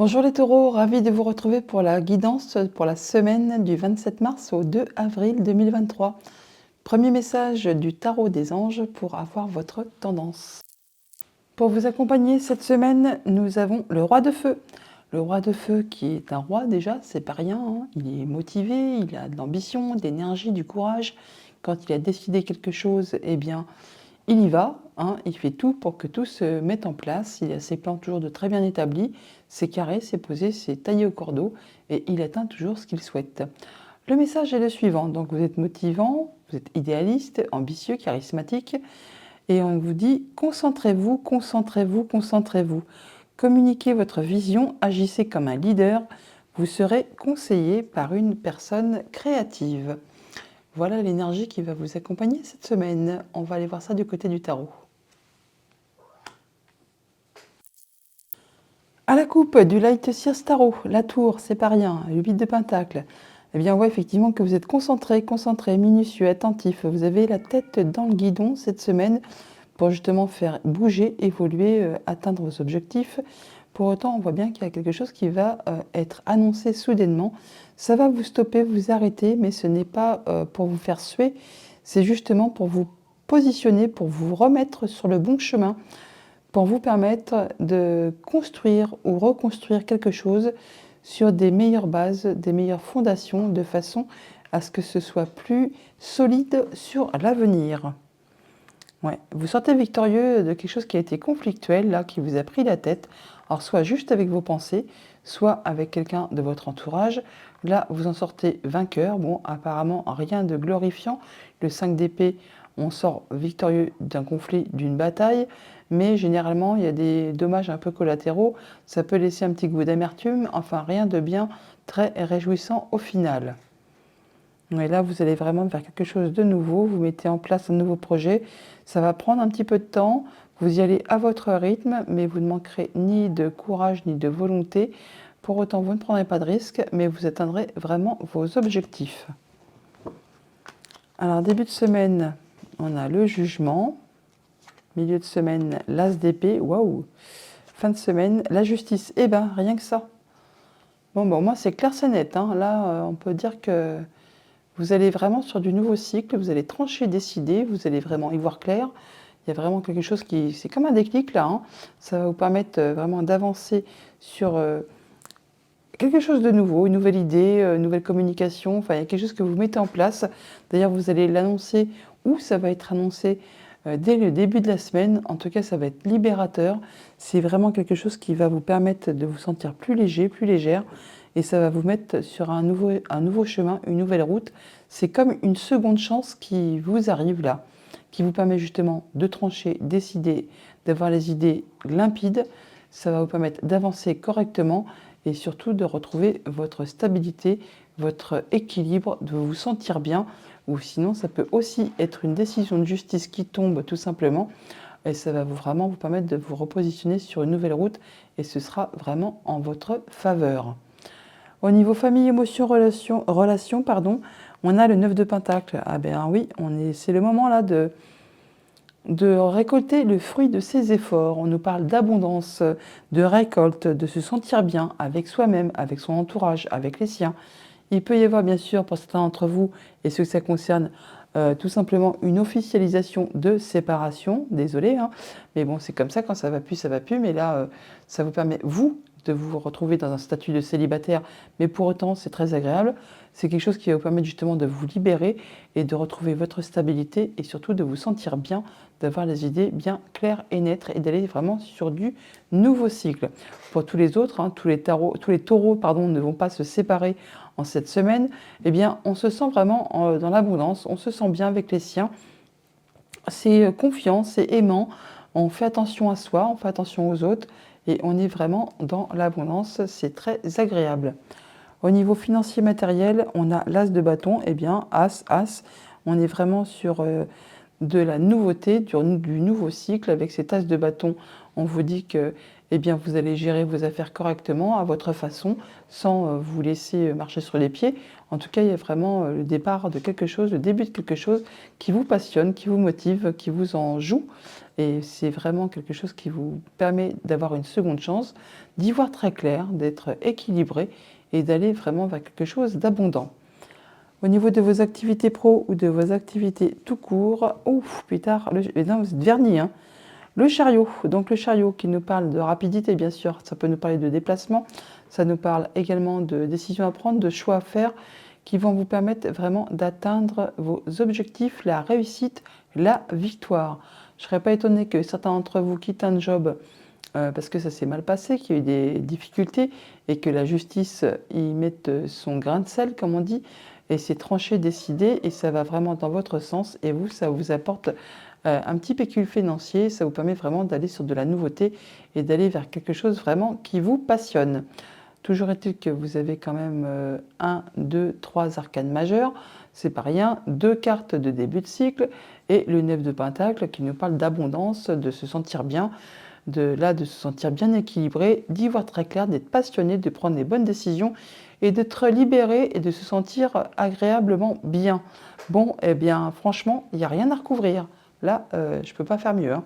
Bonjour les taureaux, ravi de vous retrouver pour la guidance pour la semaine du 27 mars au 2 avril 2023. Premier message du tarot des anges pour avoir votre tendance. Pour vous accompagner cette semaine, nous avons le roi de feu. Le roi de feu qui est un roi déjà, c'est pas rien, hein. Il est motivé, il a de l'ambition, de l'énergie, du courage. Quand il a décidé quelque chose, eh bien, il y va, hein, il fait tout pour que tout se mette en place. Il a ses plans toujours de très bien établis, c'est carré, c'est posé, c'est taillé au cordeau et il atteint toujours ce qu'il souhaite. Le message est le suivant, donc vous êtes motivant, vous êtes idéaliste, ambitieux, charismatique et on vous dit concentrez-vous, concentrez-vous, concentrez-vous. Communiquez votre vision, agissez comme un leader, vous serez conseillé par une personne créative. Voilà l'énergie qui va vous accompagner cette semaine. On va aller voir ça du côté du tarot. À la coupe du Light Sears Tarot, la tour, c'est pas rien, le 8 de Pentacle. Eh bien, on voit effectivement que vous êtes concentré, minutieux, attentif. Vous avez la tête dans le guidon cette semaine pour justement faire bouger, évoluer, atteindre vos objectifs. Pour autant, on voit bien qu'il y a quelque chose qui va être annoncé soudainement. Ça va vous stopper, vous arrêter, mais ce n'est pas pour vous faire suer, c'est justement pour vous positionner, pour vous remettre sur le bon chemin, pour vous permettre de construire ou reconstruire quelque chose sur des meilleures bases, des meilleures fondations, de façon à ce que ce soit plus solide sur l'avenir. Ouais. Vous sortez victorieux de quelque chose qui a été conflictuel, là, qui vous a pris la tête. Alors, soit juste avec vos pensées, soit avec quelqu'un de votre entourage. Là, vous en sortez vainqueur. Bon, apparemment, rien de glorifiant. Le 5 d'épée, on sort victorieux d'un conflit, d'une bataille. Mais généralement, il y a des dommages un peu collatéraux. Ça peut laisser un petit goût d'amertume. Enfin, rien de bien très réjouissant au final. Et là, vous allez vraiment faire quelque chose de nouveau, vous mettez en place un nouveau projet. Ça va prendre un petit peu de temps, vous y allez à votre rythme, mais vous ne manquerez ni de courage ni de volonté. Pour autant, vous ne prendrez pas de risques, mais vous atteindrez vraiment vos objectifs. Alors, début de semaine, on a le jugement. Milieu de semaine, l'as d'épée. Waouh! Fin de semaine, la justice. Eh ben, rien que ça. Bon, moi, c'est clair, c'est net, hein. Là, on peut dire que vous allez vraiment sur du nouveau cycle, vous allez trancher, décider, vous allez vraiment y voir clair. Il y a vraiment quelque chose qui... C'est comme un déclic là, hein. Ça va vous permettre vraiment d'avancer sur quelque chose de nouveau, une nouvelle idée, une nouvelle communication. Enfin, il y a quelque chose que vous mettez en place. D'ailleurs, vous allez l'annoncer ou ça va être annoncé dès le début de la semaine. En tout cas, ça va être libérateur. C'est vraiment quelque chose qui va vous permettre de vous sentir plus léger, plus légère. Et ça va vous mettre sur un nouveau chemin, une nouvelle route. C'est comme une seconde chance qui vous arrive là, qui vous permet justement de trancher, décider, d'avoir les idées limpides. Ça va vous permettre d'avancer correctement et surtout de retrouver votre stabilité, votre équilibre, de vous sentir bien. Ou sinon, ça peut aussi être une décision de justice qui tombe tout simplement. Et ça va vraiment vous permettre de vous repositionner sur une nouvelle route. Et ce sera vraiment en votre faveur. Au niveau famille, émotion, relation, on a le 9 de Pentacle. Ah ben oui, c'est le moment là de récolter le fruit de ses efforts. On nous parle d'abondance, de récolte, de se sentir bien avec soi-même, avec son entourage, avec les siens. Il peut y avoir bien sûr pour certains d'entre vous, et ceux que ça concerne, tout simplement une officialisation de séparation. Désolé, hein, mais bon, c'est comme ça, quand ça va plus, mais là, ça vous permet, vous, de vous retrouver dans un statut de célibataire, mais pour autant, c'est très agréable. C'est quelque chose qui va vous permettre justement de vous libérer et de retrouver votre stabilité et surtout de vous sentir bien, d'avoir les idées bien claires et nettes et d'aller vraiment sur du nouveau cycle. Pour tous les autres, hein, tous les taureaux, ne vont pas se séparer en cette semaine. Eh bien, on se sent vraiment dans l'abondance, on se sent bien avec les siens. C'est confiant, c'est aimant, on fait attention à soi, on fait attention aux autres et on est vraiment dans l'abondance, c'est très agréable. Au niveau financier matériel, on a l'as de bâton, eh bien, as, on est vraiment sur de la nouveauté, du nouveau cycle avec cet as de bâton. On vous dit que eh bien, vous allez gérer vos affaires correctement, à votre façon, sans vous laisser marcher sur les pieds. En tout cas, il y a vraiment le départ de quelque chose, le début de quelque chose qui vous passionne, qui vous motive, qui vous en joue. Et c'est vraiment quelque chose qui vous permet d'avoir une seconde chance, d'y voir très clair, d'être équilibré et d'aller vraiment vers quelque chose d'abondant. Au niveau de vos activités pro ou de vos activités tout court, ouf, plus tard, non, vous êtes vernis, hein. Le chariot, donc le chariot qui nous parle de rapidité, bien sûr, ça peut nous parler de déplacement, ça nous parle également de décisions à prendre, de choix à faire, qui vont vous permettre vraiment d'atteindre vos objectifs, la réussite, la victoire. Je ne serais pas étonnée que certains d'entre vous quittent un job parce que ça s'est mal passé, qu'il y a eu des difficultés et que la justice y mette son grain de sel, comme on dit, et c'est tranché, décidé, et ça va vraiment dans votre sens, et vous, ça vous apporte un petit pécule financier, ça vous permet vraiment d'aller sur de la nouveauté et d'aller vers quelque chose vraiment qui vous passionne. Toujours est-il que vous avez quand même 1, 2, 3 arcanes majeures, c'est pas rien, 2 cartes de début de cycle et le 9 de pentacle qui nous parle d'abondance, de se sentir bien, de se sentir bien équilibré, d'y voir très clair, d'être passionné, de prendre les bonnes décisions et d'être libéré et de se sentir agréablement bien. Bon, eh bien franchement, il n'y a rien à recouvrir. Là, je ne peux pas faire mieux, hein.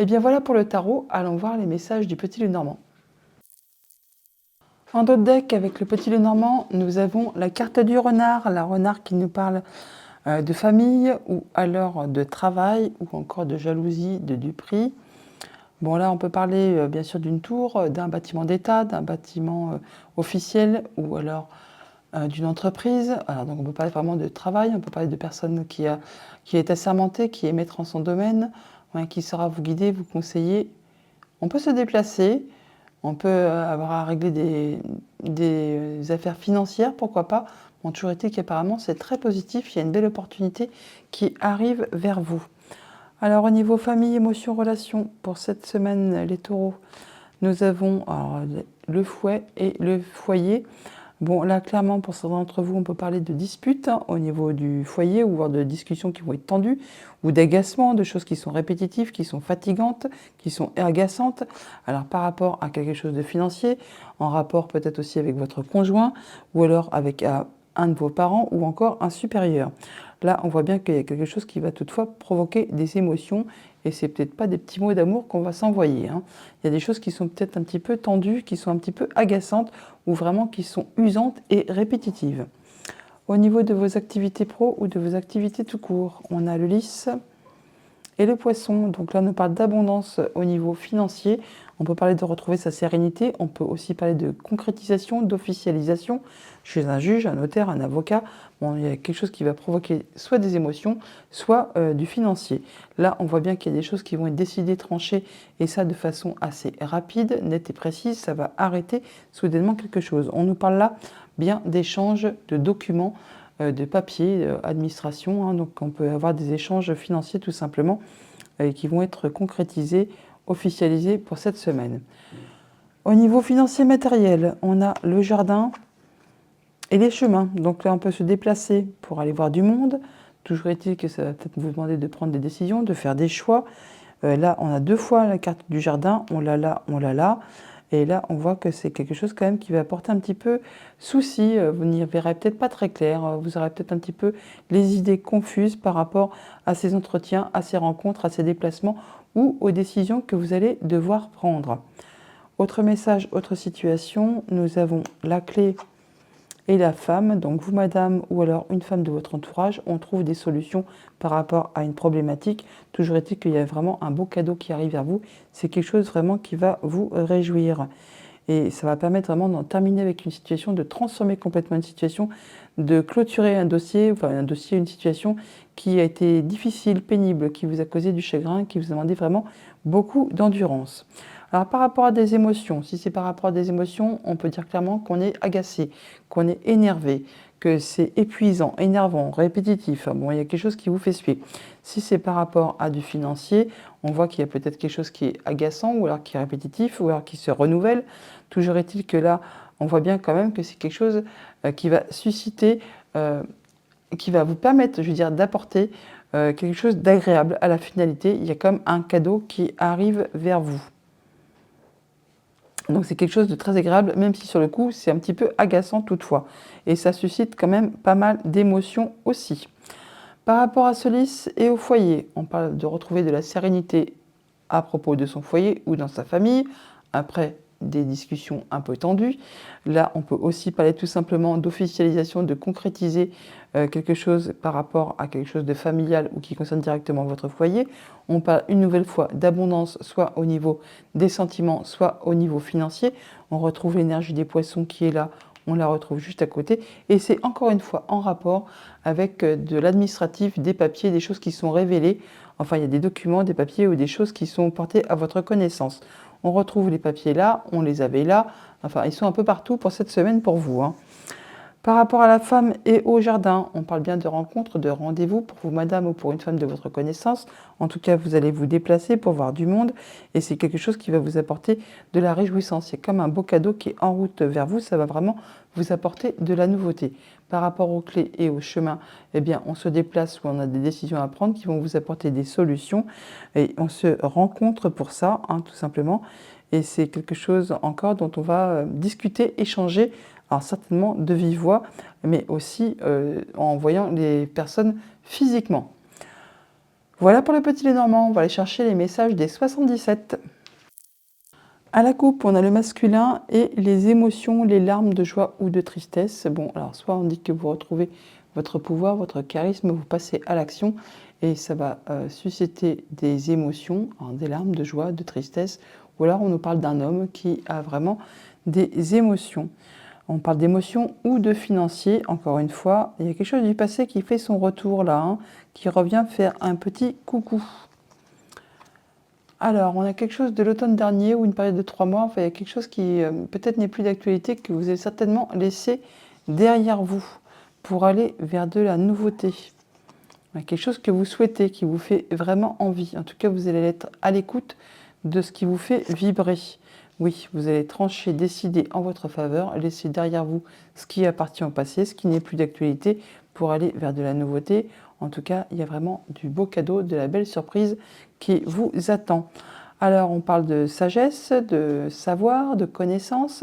Eh bien voilà pour le tarot, allons voir les messages du Petit Lenormand. En dos de deck, avec le Petit Lenormand, nous avons la carte du renard, la renard qui nous parle de famille ou alors de travail ou encore de jalousie, de duperie. Bon là, on peut parler bien sûr d'une tour, d'un bâtiment d'État, d'un bâtiment officiel ou alors d'une entreprise. Alors, donc on peut parler vraiment de travail, on peut parler de personne qui est assermentée, qui est maître en son domaine, ouais, qui saura vous guider, vous conseiller. On peut se déplacer, on peut avoir à régler des affaires financières, pourquoi pas. Bon, toujours été qu'apparemment c'est très positif, il y a une belle opportunité qui arrive vers vous. Alors au niveau famille, émotions, relations, pour cette semaine les taureaux, nous avons le fouet et le foyer. Bon, là, clairement, pour certains d'entre vous, on peut parler de disputes au niveau du foyer, ou voire de discussions qui vont être tendues, ou d'agacement, de choses qui sont répétitives, qui sont fatigantes, qui sont agaçantes. Alors, par rapport à quelque chose de financier, en rapport peut-être aussi avec votre conjoint, ou alors avec un de vos parents, ou encore un supérieur. Là, on voit bien qu'il y a quelque chose qui va toutefois provoquer des émotions, et c'est peut-être pas des petits mots d'amour qu'on va s'envoyer, hein. Il y a des choses qui sont peut-être un petit peu tendues, qui sont un petit peu agaçantes, ou vraiment qui sont usantes et répétitives. Au niveau de vos activités pro ou de vos activités tout court, on a le lys et le poisson. Donc là, on nous parle d'abondance au niveau financier. On peut parler de retrouver sa sérénité. On peut aussi parler de concrétisation, d'officialisation chez un juge, un notaire, un avocat. Bon, il y a quelque chose qui va provoquer soit des émotions, soit du financier. Là, on voit bien qu'il y a des choses qui vont être décidées, tranchées, et ça de façon assez rapide, nette et précise. Ça va arrêter soudainement quelque chose. On nous parle là bien d'échanges de documents, de papiers, administration, hein. Donc on peut avoir des échanges financiers tout simplement qui vont être concrétisés, officialisés pour cette semaine. Au niveau financier matériel, on a le jardin et les chemins. Donc là, on peut se déplacer pour aller voir du monde. Toujours est-il que ça va peut-être vous demander de prendre des décisions, de faire des choix. Là, on a 2 fois la carte du jardin, on l'a là, on l'a là. Et là, on voit que c'est quelque chose quand même qui va apporter un petit peu souci. Vous n'y verrez peut-être pas très clair. Vous aurez peut-être un petit peu les idées confuses par rapport à ces entretiens, à ces rencontres, à ces déplacements ou aux décisions que vous allez devoir prendre. Autre message, autre situation, nous avons la clé et la femme, donc vous madame ou alors une femme de votre entourage, on trouve des solutions par rapport à une problématique. Toujours est-il qu'il y a vraiment un beau cadeau qui arrive vers vous, c'est quelque chose vraiment qui va vous réjouir. Et ça va permettre vraiment d'en terminer avec une situation, de transformer complètement une situation, de clôturer un dossier, une situation qui a été difficile, pénible, qui vous a causé du chagrin, qui vous a demandé vraiment beaucoup d'endurance. Alors par rapport à des émotions, si c'est par rapport à des émotions, on peut dire clairement qu'on est agacé, qu'on est énervé, que c'est épuisant, énervant, répétitif. Bon, il y a quelque chose qui vous fait suer. Si c'est par rapport à du financier, on voit qu'il y a peut-être quelque chose qui est agaçant ou alors qui est répétitif ou alors qui se renouvelle. Toujours est-il que là, on voit bien quand même que c'est quelque chose qui va susciter, qui va vous permettre, je veux dire, d'apporter quelque chose d'agréable à la finalité. Il y a comme un cadeau qui arrive vers vous. Donc c'est quelque chose de très agréable, même si sur le coup, c'est un petit peu agaçant toutefois. Et ça suscite quand même pas mal d'émotions aussi. Par rapport à Solis et au foyer, on parle de retrouver de la sérénité à propos de son foyer ou dans sa famille, après des discussions un peu tendues. Là, on peut aussi parler tout simplement d'officialisation, de concrétiser quelque chose par rapport à quelque chose de familial ou qui concerne directement votre foyer. On parle une nouvelle fois d'abondance, soit au niveau des sentiments, soit au niveau financier. On retrouve l'énergie des poissons qui est là, on la retrouve juste à côté. Et c'est encore une fois en rapport avec de l'administratif, des papiers, des choses qui sont révélées. Enfin, il y a des documents, des papiers ou des choses qui sont portées à votre connaissance. On retrouve les papiers là, on les avait là. Enfin, ils sont un peu partout pour cette semaine pour vous, hein. Par rapport à la femme et au jardin, on parle bien de rencontres, de rendez-vous pour vous, madame, ou pour une femme de votre connaissance. En tout cas, vous allez vous déplacer pour voir du monde et c'est quelque chose qui va vous apporter de la réjouissance. C'est comme un beau cadeau qui est en route vers vous, ça va vraiment vous apporter de la nouveauté. Par rapport aux clés et aux chemins, eh bien, on se déplace ou on a des décisions à prendre qui vont vous apporter des solutions et on se rencontre pour ça, hein, tout simplement. Et c'est quelque chose encore dont on va discuter, échanger. Alors certainement de vive voix, mais aussi en voyant les personnes physiquement. Voilà pour le petit Lénormand, on va aller chercher les messages des 77. À la coupe, on a le masculin et les émotions, les larmes de joie ou de tristesse. Bon, alors soit on dit que vous retrouvez votre pouvoir, votre charisme, vous passez à l'action et ça va susciter des émotions, hein, des larmes de joie, de tristesse, ou alors on nous parle d'un homme qui a vraiment des émotions. On parle d'émotions ou de financier, encore une fois. Il y a quelque chose du passé qui fait son retour là, hein, qui revient faire un petit coucou. Alors, on a quelque chose de l'automne dernier ou une période de 3 mois. Enfin, il y a quelque chose qui peut-être n'est plus d'actualité, que vous avez certainement laissé derrière vous pour aller vers de la nouveauté. Il y a quelque chose que vous souhaitez, qui vous fait vraiment envie. En tout cas, vous allez être à l'écoute de ce qui vous fait vibrer. Oui, vous allez trancher, décider en votre faveur, laisser derrière vous ce qui appartient au passé, ce qui n'est plus d'actualité, pour aller vers de la nouveauté. En tout cas, il y a vraiment du beau cadeau, de la belle surprise qui vous attend. Alors, on parle de sagesse, de savoir, de connaissance.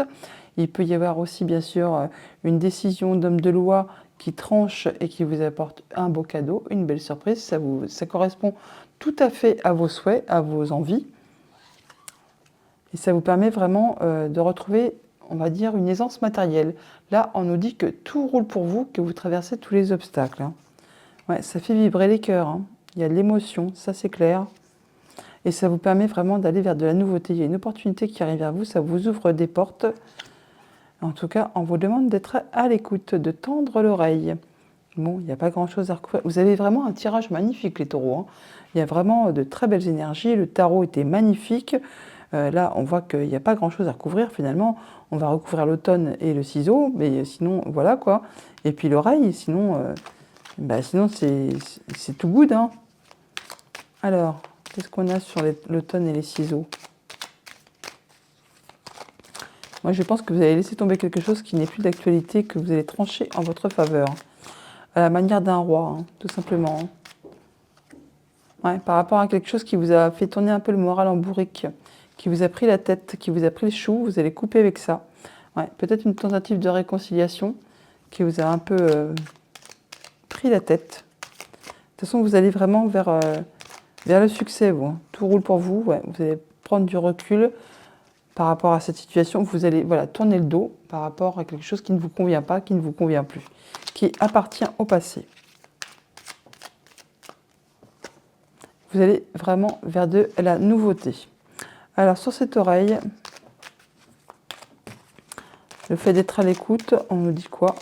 Il peut y avoir aussi, bien sûr, une décision d'homme de loi qui tranche et qui vous apporte un beau cadeau, une belle surprise. Ça correspond tout à fait à vos souhaits, à vos envies. Et ça vous permet vraiment de retrouver, on va dire, une aisance matérielle. Là, on nous dit que tout roule pour vous, que vous traversez tous les obstacles, hein. Ouais, ça fait vibrer les cœurs, hein. Il y a de l'émotion, ça c'est clair. Et ça vous permet vraiment d'aller vers de la nouveauté. Il y a une opportunité qui arrive vers vous, ça vous ouvre des portes. En tout cas, on vous demande d'être à l'écoute, de tendre l'oreille. Bon, il n'y a pas grand-chose à recouvrir. Vous avez vraiment un tirage magnifique, les taureaux, hein. Il y a vraiment de très belles énergies. Le tarot était magnifique. Là, on voit qu'il n'y a pas grand-chose à recouvrir. Finalement, on va recouvrir l'automne et le ciseau. Mais sinon, voilà quoi. Et puis l'oreille, sinon, sinon c'est tout good, hein. Alors, qu'est-ce qu'on a sur l'automne et les ciseaux? Moi, je pense que vous allez laisser tomber quelque chose qui n'est plus d'actualité, que vous allez trancher en votre faveur. À la manière d'un roi, hein, tout simplement. Ouais, par rapport à quelque chose qui vous a fait tourner un peu le moral en bourrique, qui vous a pris la tête, qui vous a pris le chou, vous allez couper avec ça. Ouais, peut-être une tentative de réconciliation qui vous a un peu pris la tête. De toute façon, vous allez vraiment vers le succès, vous, hein. Tout roule pour vous, ouais. Vous allez prendre du recul par rapport à cette situation. Vous allez tourner le dos par rapport à quelque chose qui ne vous convient pas, qui ne vous convient plus, qui appartient au passé. Vous allez vraiment vers de la nouveauté. Alors, sur cette oreille, le fait d'être à l'écoute, on nous dit quoi?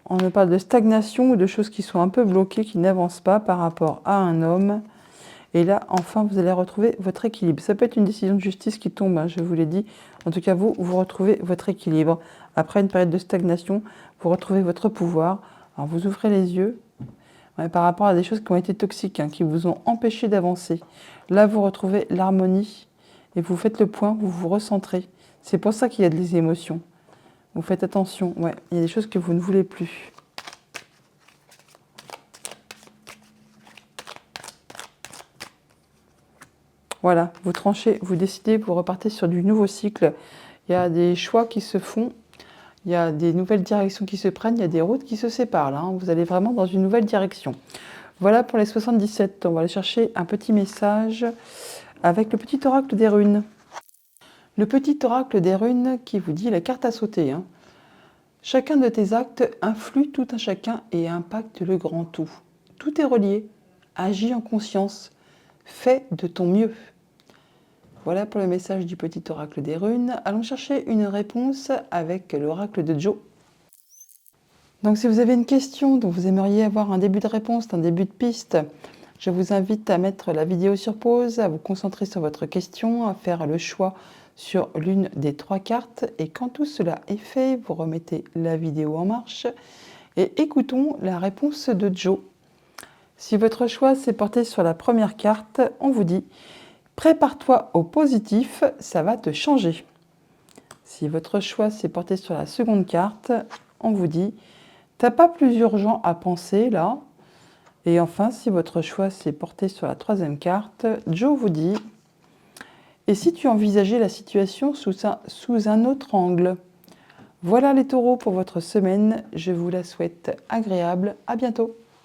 On nous parle de stagnation ou de choses qui sont un peu bloquées, qui n'avancent pas par rapport à un homme. Et là, enfin, vous allez retrouver votre équilibre. Ça peut être une décision de justice qui tombe, hein, je vous l'ai dit. En tout cas, vous retrouvez votre équilibre. Après une période de stagnation, vous retrouvez votre pouvoir. Alors, vous ouvrez les yeux par rapport à des choses qui ont été toxiques, hein, qui vous ont empêché d'avancer. Là, vous retrouvez l'harmonie et vous faites le point, vous vous recentrez. C'est pour ça qu'il y a des émotions. Vous faites attention, ouais, il y a des choses que vous ne voulez plus. Voilà, vous tranchez, vous décidez, vous repartez sur du nouveau cycle. Il y a des choix qui se font, il y a des nouvelles directions qui se prennent, il y a des routes qui se séparent là, hein. Vous allez vraiment dans une nouvelle direction. Voilà pour les 77. On va aller chercher un petit message avec le petit oracle des runes. Le petit oracle des runes qui vous dit la carte à sauter, hein. Chacun de tes actes influe tout un chacun et impacte le grand tout. Tout est relié. Agis en conscience. Fais de ton mieux. Voilà pour le message du petit oracle des runes. Allons chercher une réponse avec l'oracle de Joe. Donc si vous avez une question dont vous aimeriez avoir un début de réponse, un début de piste, je vous invite à mettre la vidéo sur pause, à vous concentrer sur votre question, à faire le choix sur l'une des 3 cartes. Et quand tout cela est fait, vous remettez la vidéo en marche et écoutons la réponse de Joe. Si votre choix s'est porté sur la première carte, on vous dit « Prépare-toi au positif, ça va te changer ». Si votre choix s'est porté sur la seconde carte, on vous dit « T'as pas plus urgent à penser là ». Et enfin, si votre choix s'est porté sur la troisième carte, Joe vous dit « Et si tu envisageais la situation sous un autre angle ?» Voilà les taureaux pour votre semaine, je vous la souhaite agréable, à bientôt.